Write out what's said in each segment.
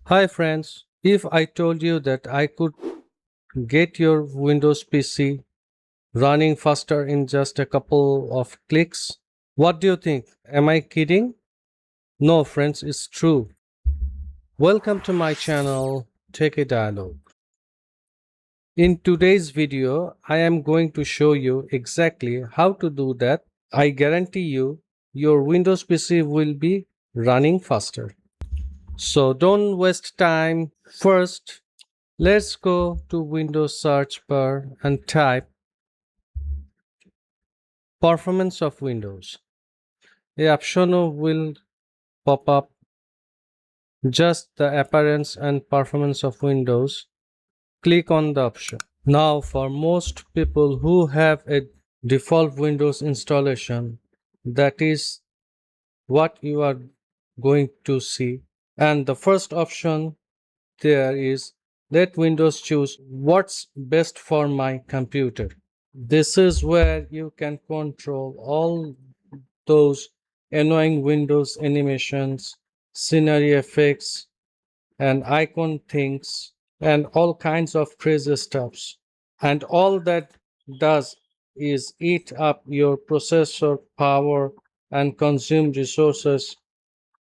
Hi friends, if I told you that I could get your Windows PC running faster in just a couple of clicks, what do you think? Am I kidding? No friends, it's true. Welcome to my channel, Techie Dialogue. In today's video, I am going to show you exactly how to do that. I guarantee you, your Windows PC will be running faster. So don't waste time. First, let's go to Windows search bar and type performance of Windows. A option will pop up, just the appearance and performance of Windows. Click on the option. Now for most people who have a default Windows installation, that is what you are going to see. And the first option there is let Windows choose what's best for my computer. This is where you can control all those annoying Windows animations, scenery effects, and icon things, and all kinds of crazy stuffs. And all that does is eat up your processor power and consume resources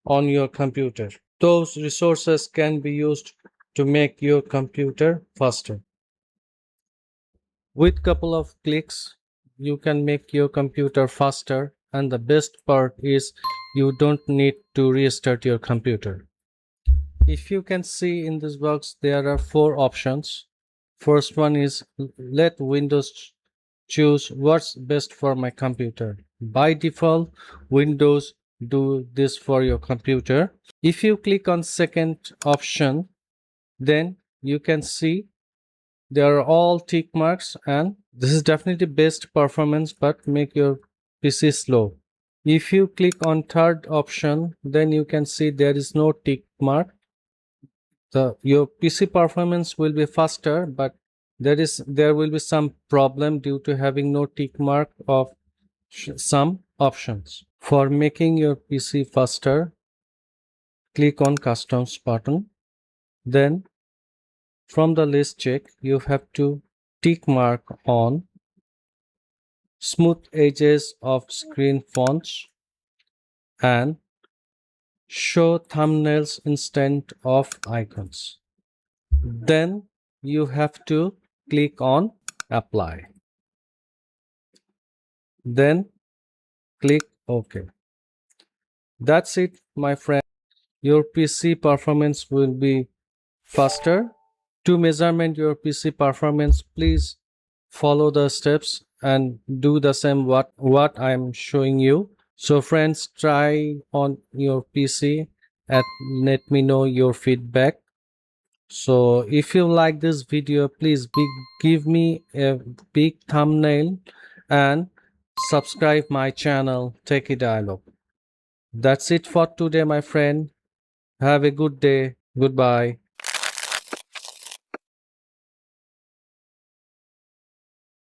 on your computer. Those resources can be used to make your computer faster. With couple of clicks, you can make your computer faster, and the best part is you don't need to restart your computer. If you can see in this box, there are four options. First one is let Windows choose what's best for my computer. By default, Windows do this for your computer. If you click on second option, then you can see they are all tick marks, and this is definitely best performance but make your PC slow. If you click on third option, then you can see there is no tick mark. Your PC performance will be faster, but there will be some problem due to having no tick mark of some options. For making your PC faster, click on customs button. Then from the list check, you have to tick mark on smooth edges of screen fonts and show thumbnails instead of icons. Then you have to click on apply. Then click OK. That's it, my friend. Your PC performance will be faster. To measurement your PC performance, please follow the steps and do the same what I'm showing you. So friends, try on your PC and let me know your feedback. So if you like this video, please give me a big thumbnail and subscribe my channel Techie Dialogue. That's it for today, my friend. Have a good day. Goodbye.